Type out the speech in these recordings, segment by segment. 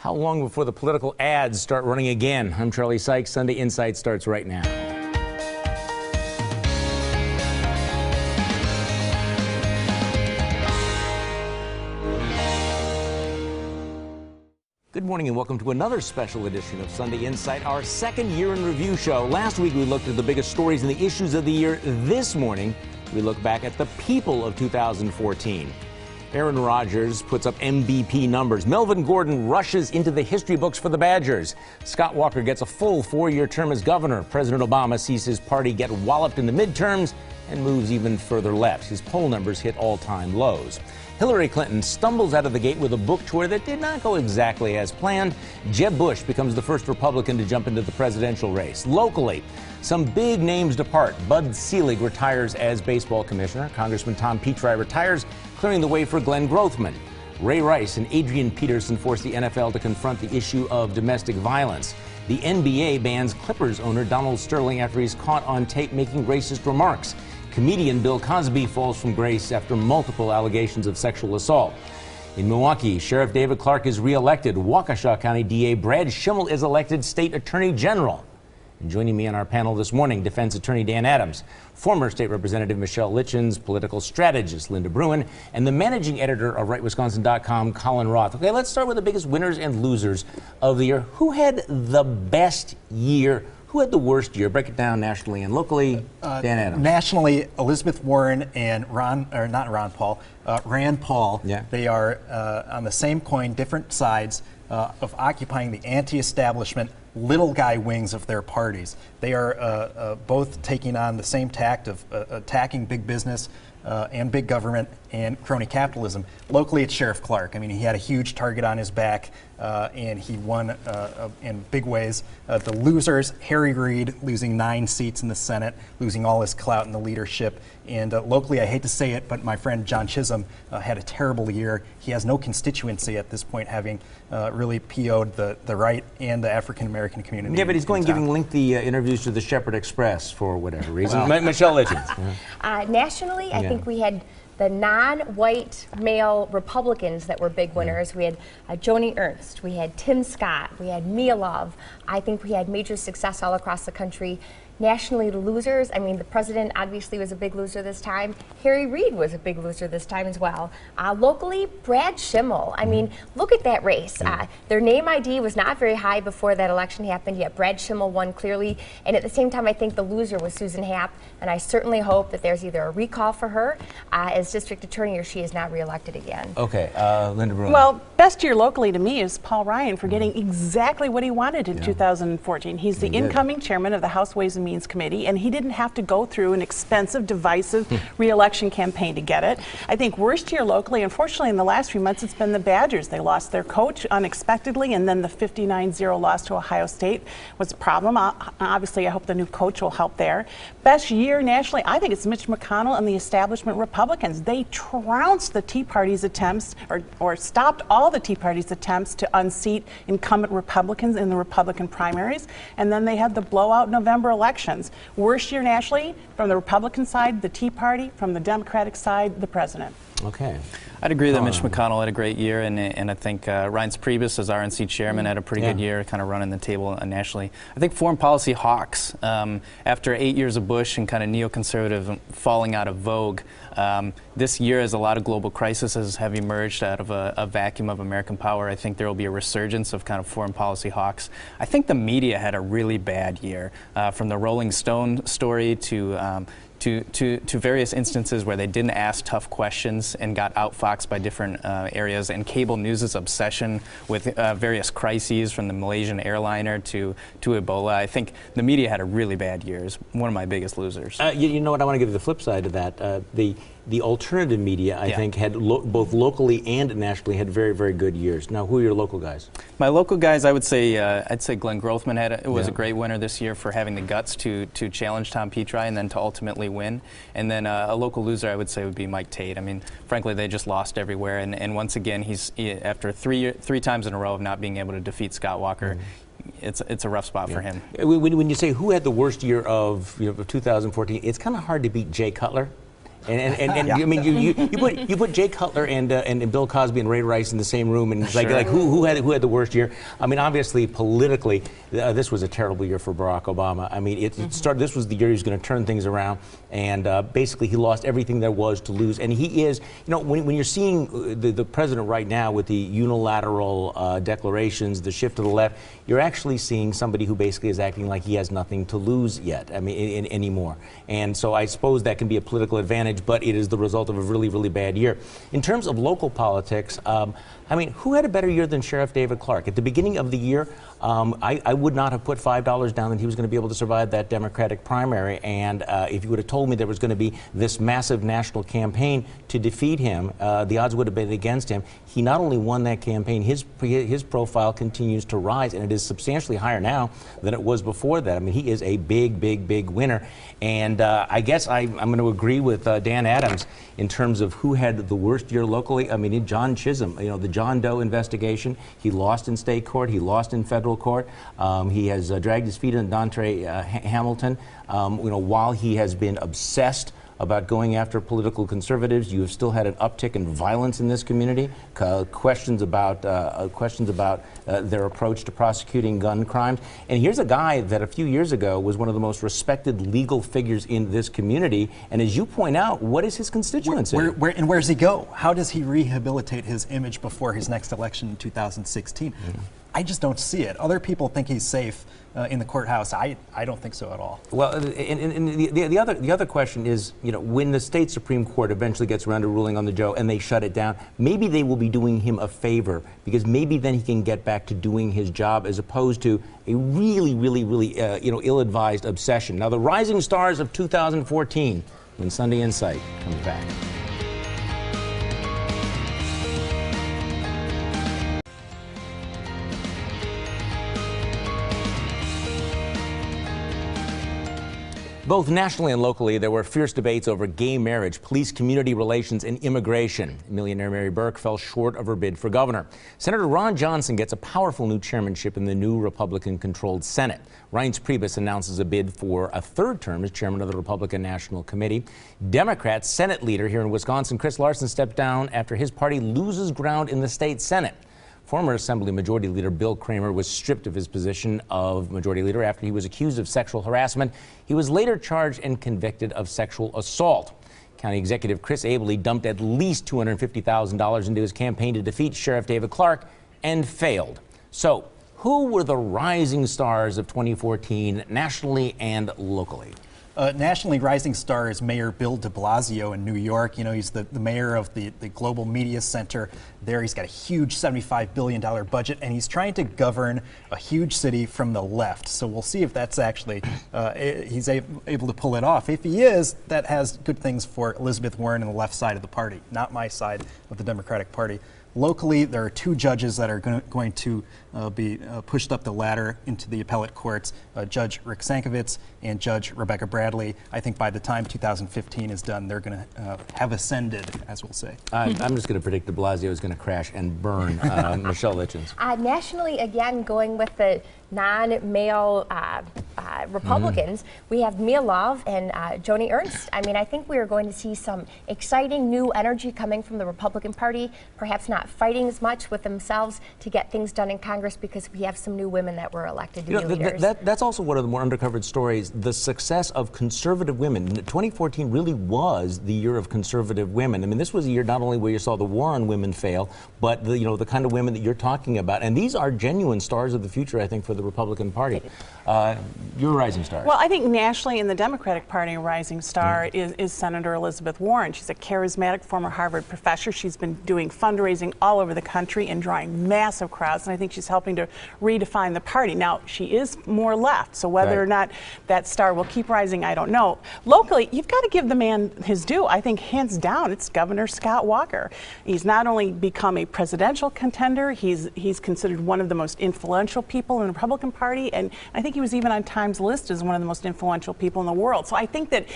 How long before the political ads start running again? I'm Charlie Sykes. Sunday Insight starts right now. Good morning and welcome to another special edition of Sunday Insight, our second year in review show. Last week we looked at the biggest stories and the issues of the year. This morning we look back at the people of 2014. Aaron Rodgers puts up MVP numbers. Melvin Gordon rushes into the history books for the Badgers. Scott Walker gets a full 4-year term as governor. President Obama sees his party get walloped in the midterms and moves even further left. His poll numbers hit all-time lows. Hillary Clinton stumbles out of the gate with a book tour that did not go exactly as planned. Jeb Bush becomes the first Republican to jump into the presidential race. Locally, some big names depart. Bud Selig retires as baseball commissioner. Congressman Tom Petri retires, clearing the way for Glenn Grothman. Ray Rice and Adrian Peterson force the NFL to confront the issue of domestic violence. The NBA bans Clippers owner Donald Sterling after he's caught on tape making racist remarks. Comedian Bill Cosby falls from grace after multiple allegations of sexual assault. In Milwaukee, Sheriff David Clark is re-elected. Waukesha County DA Brad Schimmel is elected State Attorney General. And joining me on our panel this morning, Defense Attorney Dan Adams, former State Representative Michelle Litchens, political strategist Linda Bruin, and the managing editor of RightWisconsin.com, Colin Roth. Okay, let's start with the biggest winners and losers of the year. Who had the best year? Who had the worst year? Break it down nationally and locally. Dan Adams. Nationally, Elizabeth Warren and Rand Paul. Yeah. They are on the same coin, different sides of occupying the anti-establishment little guy wings of their parties. They are both taking on the same tact of attacking big business and big government and crony capitalism. Locally, it's Sheriff Clark. I mean, he had a huge target on his back, and he won in big ways. The losers, Harry Reid losing 9 seats in the Senate, losing all his clout in the leadership. And locally, I hate to say it, but my friend John Chisholm had a terrible year. He has no constituency at this point, having really PO'd the right and the African-American community. Yeah, but he's going giving lengthy interviews to the Shepherd Express for whatever reason. Michelle Litchens. Nationally, I think we had the non-white male Republicans that were big winners. We had Joni Ernst, we had Tim Scott, we had Mia Love. I think we had major success all across the country. Nationally, the losers, I mean, the president obviously was a big loser this time. Harry Reid was a big loser this time as well. Locally, Brad Schimmel. I mean, look at that race. Their name ID was not very high before that election happened, yet Brad Schimmel won clearly. And at the same time, I think the loser was Susan Happ, and I certainly hope that there's either a recall for her as district attorney or she is not reelected again. Okay, Linda Bruin. Well, best year locally to me is Paul Ryan for getting exactly what he wanted in 2014. He's the incoming chairman of the House Ways and Means Committee, and he didn't have to go through an expensive, divisive re-election campaign to get it. I think worst year locally, unfortunately, in the last few months, it's been the Badgers. They lost their coach unexpectedly, and then the 59-0 loss to Ohio State was a problem. Obviously, I hope the new coach will help there. Best year nationally, I think it's Mitch McConnell and the establishment Republicans. They trounced the Tea Party's attempts, or stopped all the Tea Party's attempts to unseat incumbent Republicans in the Republican primaries, and then they had the blowout November elections. Worst year nationally, from the Republican side, the Tea Party, from the Democratic side, the president. Okay. I'd agree that Mitch McConnell had a great year, and I think Reince Priebus, as RNC chairman, had a pretty good year, kind of running the table nationally. I think foreign policy hawks, after 8 years of Bush and kind of neoconservative falling out of vogue, this year, as a lot of global crises have emerged out of a vacuum of American power, I think there will be a resurgence of kind of foreign policy hawks. I think the media had a really bad year, from the Rolling Stone story to various instances where they didn't ask tough questions and got outfoxed by different areas, and cable news's obsession with various crises, from the Malaysian airliner to Ebola. I think the media had a really bad year. It's one of my biggest losers. You know what, I want to give you the flip side to that. The alternative media, I think, had both locally and nationally had very, very good years. Now, who are your local guys? My local guys, I would say, I'd say Glenn Grothman was a great winner this year for having the guts to challenge Tom Petri and then to ultimately win. And then a local loser, I would say, would be Mike Tate. I mean, frankly, they just lost everywhere. And once again, after three times in a row of not being able to defeat Scott Walker, it's a rough spot for him. When you say who had the worst year of 2014, it's kind of hard to beat Jay Cutler. And I mean, you put Jay Cutler and Bill Cosby and Ray Rice in the same room, and it's like who had the worst year? I mean, obviously politically, this was a terrible year for Barack Obama. I mean, it started. This was the year he was going to turn things around, and basically he lost everything there was to lose. And he is, you know, when you're seeing the president right now with the unilateral declarations, the shift to the left, you're actually seeing somebody who basically is acting like he has nothing to lose yet. I mean, anymore. And so I suppose that can be a political advantage, but it is the result of a really, really bad year. In terms of local politics, I mean, who had a better year than Sheriff David Clark? At the beginning of the year, I would not have put $5 down that he was going to be able to survive that Democratic primary. And if you would have told me there was going to be this massive national campaign to defeat him, the odds would have been against him. He not only won that campaign, his profile continues to rise, and it is substantially higher now than it was before that. I mean, he is a big, big, big winner. And I guess I'm going to agree with Dan Adams in terms of who had the worst year locally. I mean, John Chisholm, you know, the John Doe investigation, he lost in state court, he lost in federal court. He has dragged his feet on Dontre Hamilton. You know, while he has been obsessed about going after political conservatives, you have still had an uptick in violence in this community. Questions about their approach to prosecuting gun crimes. And here's a guy that a few years ago was one of the most respected legal figures in this community. And as you point out, what is his constituency? And where's he go? How does he rehabilitate his image before his next election in 2016? I just don't see it. Other people think he's safe in the courthouse. I don't think so at all. Well, and the other question is, you know, when the state Supreme Court eventually gets around to ruling on the Joe and they shut it down, maybe they will be doing him a favor, because maybe then he can get back to doing his job as opposed to a really, really, really ill-advised obsession. Now, the rising stars of 2014 when Sunday Insight comes back. Both nationally and locally, there were fierce debates over gay marriage, police community relations, and immigration. Millionaire Mary Burke fell short of her bid for governor. Senator Ron Johnson gets a powerful new chairmanship in the new Republican-controlled Senate. Reince Priebus announces a bid for a third term as chairman of the Republican National Committee. Democrat Senate leader here in Wisconsin, Chris Larson, stepped down after his party loses ground in the state Senate. Former Assembly Majority Leader Bill Kramer was stripped of his position of Majority Leader after he was accused of sexual harassment. He was later charged and convicted of sexual assault. County Executive Chris Abele dumped at least $250,000 into his campaign to defeat Sheriff David Clark and failed. So, who were the rising stars of 2014 nationally and locally? Nationally, rising star is Mayor Bill de Blasio in New York. You know, he's the mayor of the Global Media Center there. He's got a huge $75 billion budget, and he's trying to govern a huge city from the left. So we'll see if that's actually, he's able to pull it off. If he is, that has good things for Elizabeth Warren and the left side of the party, not my side of the Democratic Party. Locally, there are two judges that are going to be pushed up the ladder into the appellate courts, Judge Rick Sankovitz and Judge Rebecca Bradley. I think by the time 2015 is done, they're going to have ascended, as we'll say. I'm just going to predict de Blasio is going to crash and burn. Michelle Litchens. Nationally, again, going with the non-male Republicans, we have Mia Love and Joni Ernst. I mean, I think we are going to see some exciting new energy coming from the Republican Party, perhaps not fighting as much with themselves to get things done in Congress because we have some new women that were elected to be leaders. That's also one of the more undercovered stories, the success of conservative women. 2014 really was the year of conservative women. I mean, this was a year not only where you saw the war on women fail, but the kind of women that you're talking about. And these are genuine stars of the future, I think, for the Republican Party. You're a rising star. Well, I think nationally in the Democratic Party, a rising star is Senator Elizabeth Warren. She's a charismatic former Harvard professor. She's been doing fundraising all over the country and drawing massive crowds, and I think she's helping to redefine the party. Now, she is more left, so whether or not that star will keep rising, I don't know. Locally, you've got to give the man his due. I think hands down, it's Governor Scott Walker. He's not only become a presidential contender, he's considered one of the most influential people in the Republican Party, and I think he was even on Time's list as one of the most influential people in the world. So I think that,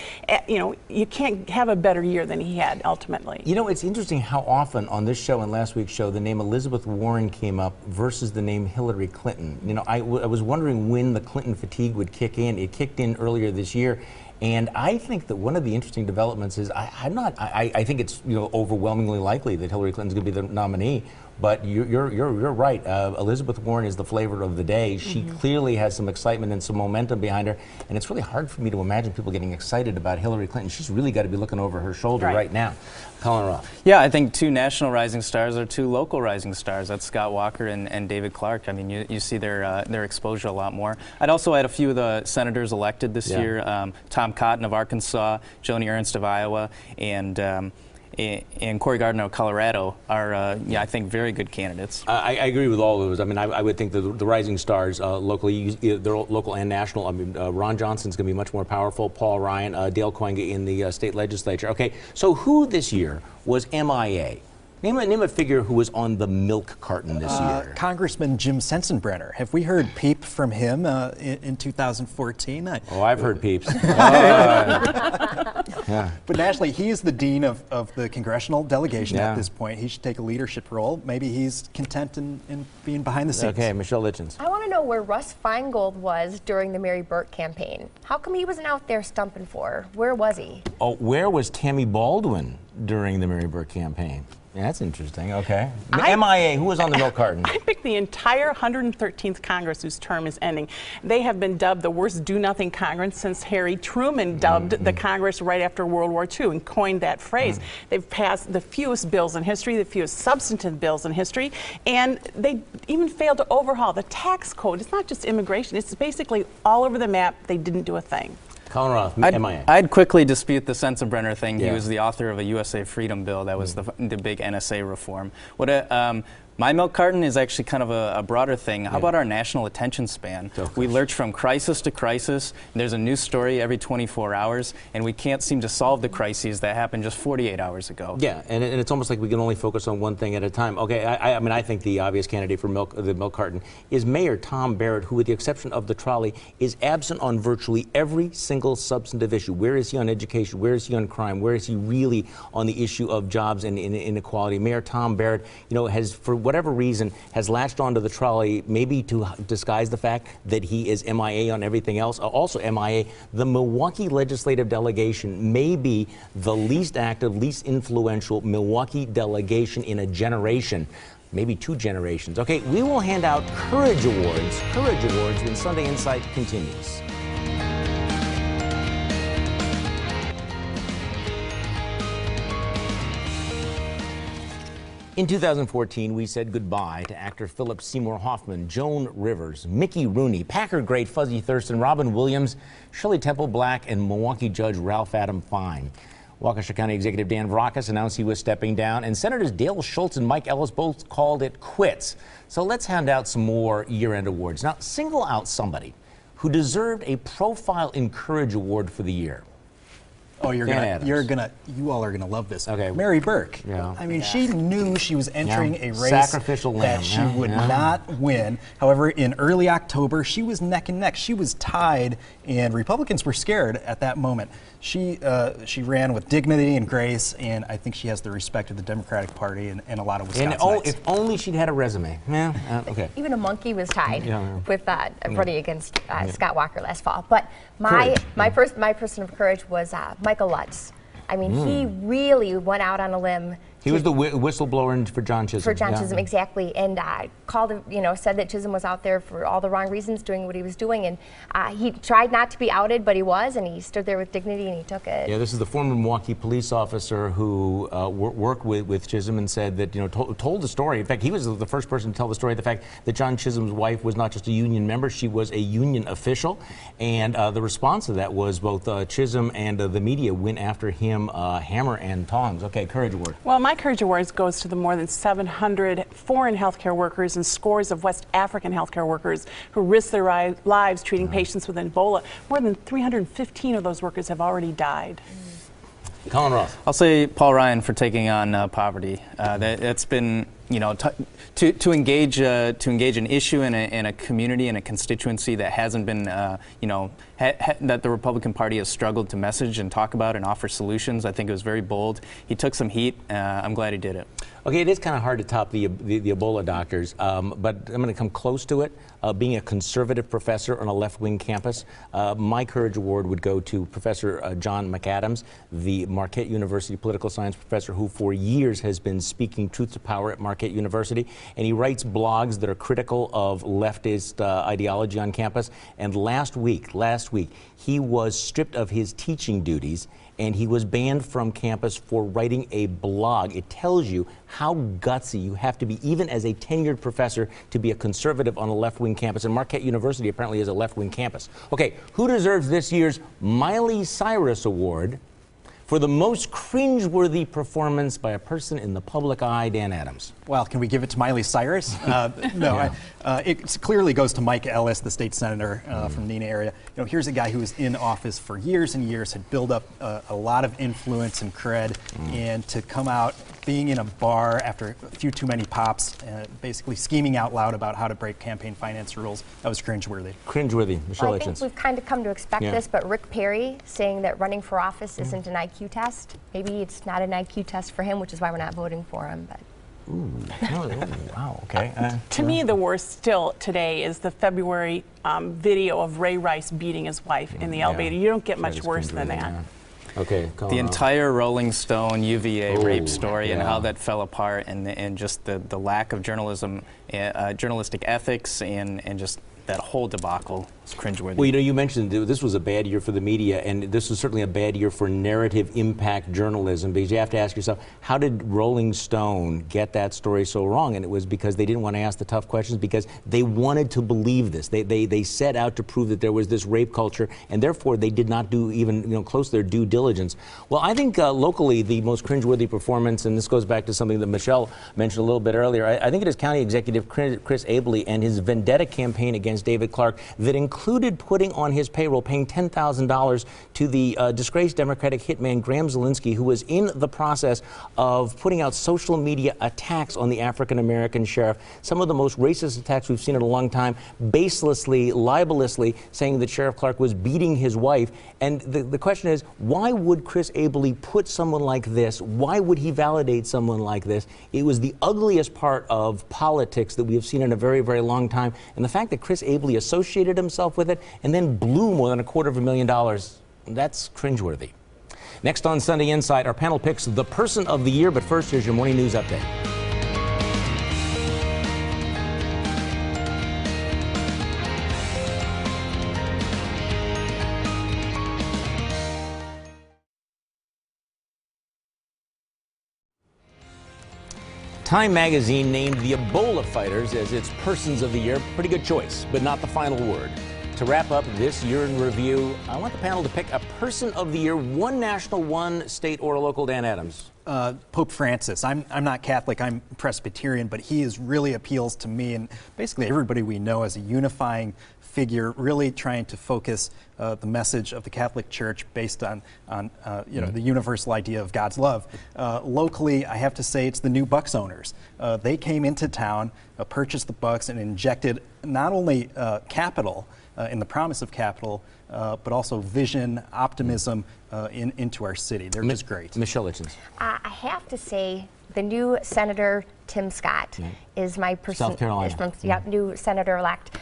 you can't have a better year than he had ultimately. You know, it's interesting how often on this show and last week's show the name Elizabeth Warren came up versus the name Hillary Clinton. You know, I was wondering when the Clinton fatigue would kick in. It kicked in earlier this year. And I think that one of the interesting developments is I think it's overwhelmingly likely that Hillary Clinton's going to be the nominee. But you're right. Elizabeth Warren is the flavor of the day. She clearly has some excitement and some momentum behind her, and it's really hard for me to imagine people getting excited about Hillary Clinton. She's really got to be looking over her shoulder right now. Colin Roth. Yeah, I think 2 national rising stars are 2 local rising stars. That's Scott Walker and David Clark. I mean, you see their exposure a lot more. I'd also add a few of the senators elected this year. Tom Cotton of Arkansas, Joni Ernst of Iowa, and Cory Gardner of Colorado are, I think, very good candidates. I agree with all of those. I mean, I would think that the rising stars locally, they're local and national. I mean, Ron Johnson's going to be much more powerful. Paul Ryan, Dale Koenga in the state legislature. Okay, so who this year was MIA? Name a figure who was on the milk carton this year. Congressman Jim Sensenbrenner. Have we heard peep from him in 2014? I've heard peeps. Yeah. But nationally, he is the dean of the congressional delegation at this point. He should take a leadership role. Maybe he's content in being behind the scenes. Okay, Michelle Litchens. I want to know where Russ Feingold was during the Mary Burke campaign. How come he wasn't out there stumping for her? Where was he? Oh, where was Tammy Baldwin during the Mary Burke campaign? Yeah, that's interesting. Okay. MIA, who was on the milk carton? I picked the entire 113th Congress whose term is ending. They have been dubbed the worst do-nothing Congress since Harry Truman dubbed the Congress right after World War II and coined that phrase. They've passed the fewest bills in history, the fewest substantive bills in history, and they even failed to overhaul the tax code. It's not just immigration. It's basically all over the map. They didn't do a thing. Colin Roth, MIA. I'd quickly dispute the Sensenbrenner thing. He was the author of a USA Freedom Bill. That was the big NSA reform. My milk carton is actually kind of a broader thing. How about our national attention span? We lurch from crisis to crisis. There's a news story every 24 hours, and we can't seem to solve the crises that happened just 48 hours ago. Yeah, and it's almost like we can only focus on one thing at a time. Okay, I mean, I think the obvious candidate for the milk carton is Mayor Tom Barrett, who, with the exception of the trolley, is absent on virtually every single substantive issue. Where is he on education? Where is he on crime? Where is he really on the issue of jobs and inequality? Mayor Tom Barrett, has, for whatever reason, has latched onto the trolley, maybe to disguise the fact that he is MIA on everything else. Also MIA, the Milwaukee legislative delegation may be the least active, least influential Milwaukee delegation in a generation, maybe 2 generations. Okay, we will hand out Courage Awards when Sunday Insight continues. In 2014, we said goodbye to actor Philip Seymour Hoffman, Joan Rivers, Mickey Rooney, Packer great Fuzzy Thurston, Robin Williams, Shirley Temple Black, and Milwaukee Judge Ralph Adam Fine. Waukesha County Executive Dan Vracas announced he was stepping down, and Senators Dale Schultz and Mike Ellis both called it quits. So let's hand out some more year-end awards. Now, single out somebody who deserved a Profile in Courage Award for the year. Oh, you all are gonna love this. Okay. Mary Burke. Yeah. I mean, she knew she was entering a race Sacrificial lamb. that she would not win. However, in early October, she was neck and neck. She was tied, and Republicans were scared at that moment. She ran with dignity and grace, and I think she has the respect of the Democratic Party and a lot of Wisconsinites. If only she'd had a resume. Yeah. Okay. Even a monkey was tied with running against Scott Walker last fall. But my person of courage was Michael Lutz. I mean, he really went out on a limb. He was the whistleblower for John Chisholm. For John Chisholm, exactly, and called him, said that Chisholm was out there for all the wrong reasons, doing what he was doing, and he tried not to be outed, but he was, and he stood there with dignity, and he took it. Yeah, this is the former Milwaukee police officer who worked with Chisholm and said that, told the story. In fact, he was the first person to tell the story of the fact that John Chisholm's wife was not just a union member, she was a union official, and the response to that was both Chisholm and the media went after him hammer and tongs. Okay, Courage Award. Well, my Courage Awards goes to the more than 700 foreign healthcare workers and scores of West African healthcare workers who risked their lives treating patients with Ebola. More than 315 of those workers have already died. Colin Roth. I'll say Paul Ryan for taking on poverty. It's been you know, to engage an issue in a community and a constituency that hasn't been, you know, that the Republican Party has struggled to message and talk about and offer solutions. I think it was very bold. He took some heat. I'm glad he did it. Okay, it is kind of hard to top the Ebola doctors, but I'm going to come close to it. Being a conservative professor on a left-wing campus, my Courage Award would go to Professor John McAdams, the Marquette University political science professor who for years has been speaking truth to power at Marquette University, and he writes blogs that are critical of leftist ideology on campus. And last week, he was stripped of his teaching duties, and he was banned from campus for writing a blog. It tells you how gutsy you have to be, even as a tenured professor, to be a conservative on a left-wing campus. And Marquette University apparently is a left-wing campus. Okay, who deserves this year's Miley Cyrus Award for the most cringeworthy performance by a person in the public eye? Dan Adams. Well, can we give it to Miley Cyrus? No, yeah. It clearly goes to Mike Ellis, the state senator from Neenah area. You know, here's a guy who was in office for years and years, had built up a lot of influence and cred, and to come out being in a bar after a few too many pops, basically scheming out loud about how to break campaign finance rules, that was cringeworthy. Cringeworthy. Michelle, I think we've kind of come to expect this, but Rick Perry saying that running for office isn't an IQ test. Maybe it's not an IQ test for him, which is why we're not voting for him. But. Ooh, wow, okay. To me, the worst still today is the February video of Ray Rice beating his wife in the elevator. You don't get much worse than that. Yeah. Okay, the entire Rolling Stone UVA rape story and how that fell apart, and just the lack of journalism, journalistic ethics, and just that whole debacle is cringeworthy. Well, you know, you mentioned this was a bad year for the media, and this was certainly a bad year for narrative impact journalism, because you have to ask yourself, how did Rolling Stone get that story so wrong? And it was because they didn't want to ask the tough questions, because they wanted to believe this. They set out to prove that there was this rape culture, and therefore they did not do even close to their due diligence. Well, I think locally the most cringeworthy performance, and this goes back to something that Michelle mentioned a little bit earlier, I think it is County Executive Chris Abele and his vendetta campaign against David Clark that included putting on his payroll, paying $10,000 to the disgraced Democratic hitman Graham Zielinski, who was in the process of putting out social media attacks on the African-American sheriff, some of the most racist attacks we've seen in a long time, baselessly, libelously, saying that Sheriff Clark was beating his wife. And the question is, why would Chris Abele put someone like this? Why would he validate someone like this? It was the ugliest part of politics that we have seen in a very, very long time. And the fact that Chris Abele associated himself with it and then blew more than $250,000, that's cringeworthy. Next on Sunday Insight, our panel picks the person of the year, but first, here's your morning news update. Time magazine named the Ebola fighters as its persons of the year. Pretty good choice, but not the final word. To wrap up this year in review, I want the panel to pick a person of the year, one national, one state or local. Dan Adams. Pope Francis. I'm not Catholic, I'm Presbyterian, but he really appeals to me and basically everybody we know as a unifying figure, really trying to focus the message of the Catholic Church based on the universal idea of God's love. Locally, I have to say it's the new Bucks owners. They came into town, purchased the Bucks, and injected not only capital in the promise of capital, but also vision, optimism into our city. They're just great. Michelle Litchens. I have to say the new Senator Tim Scott is my person. South Carolina. New senator-elect.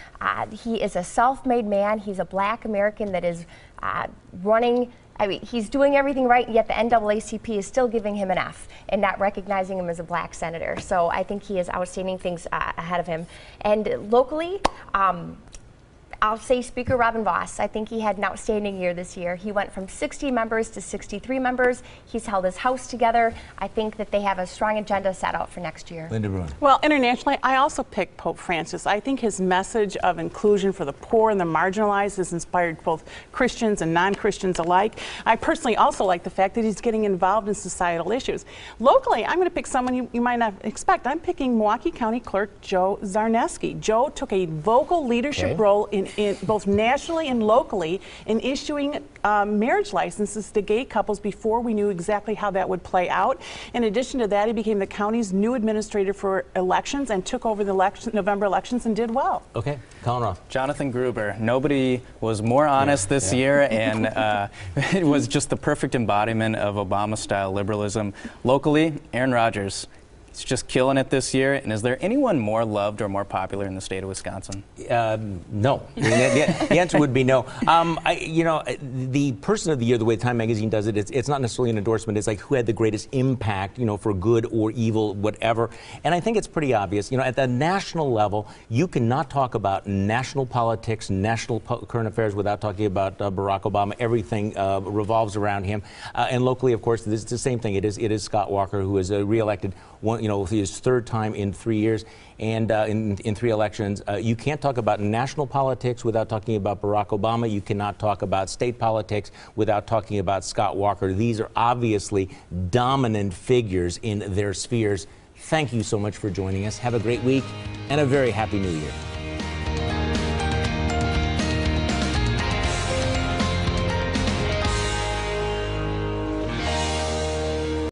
He is a self-made man. He's a black American that is running. I mean, he's doing everything right, yet the NAACP is still giving him an F and not recognizing him as a black senator. So I think he has outstanding things ahead of him. And locally, I'll say Speaker Robin Vos. I think he had an outstanding year this year. He went from 60 members to 63 members. He's held his House together. I think that they have a strong agenda set out for next year. Linda Bruin. Well, internationally, I also picked Pope Francis. I think his message of inclusion for the poor and the marginalized has inspired both Christians and non-Christians alike. I personally also like the fact that he's getting involved in societal issues. Locally, I'm going to pick someone you might not expect. I'm picking Milwaukee County Clerk Joe Zarneski. Joe took a vocal leadership role in both nationally and locally in issuing marriage licenses to gay couples before we knew exactly how that would play out. In addition to that, he became the county's new administrator for elections and took over the November elections and did well. Okay, Colin Roth. Jonathan Gruber. Nobody was more honest this year, and it was just the perfect embodiment of Obama-style liberalism. Locally, Aaron Rodgers. He's just killing it this year. And is there anyone more loved or more popular in the state of Wisconsin? No. The answer would be no. The person of the year, the way Time Magazine does it, it's not necessarily an endorsement. It's like who had the greatest impact, for good or evil, whatever. And I think it's pretty obvious. At the national level, you cannot talk about national politics, national current affairs without talking about Barack Obama. Everything revolves around him. And locally, of course, this is the same thing. It is Scott Walker, who is reelected his third time in 3 years and in 3 elections. You can't talk about national politics without talking about Barack Obama. You cannot talk about state politics without talking about Scott Walker. These are obviously dominant figures in their spheres. Thank you so much for joining us. Have a great week and a very happy new year.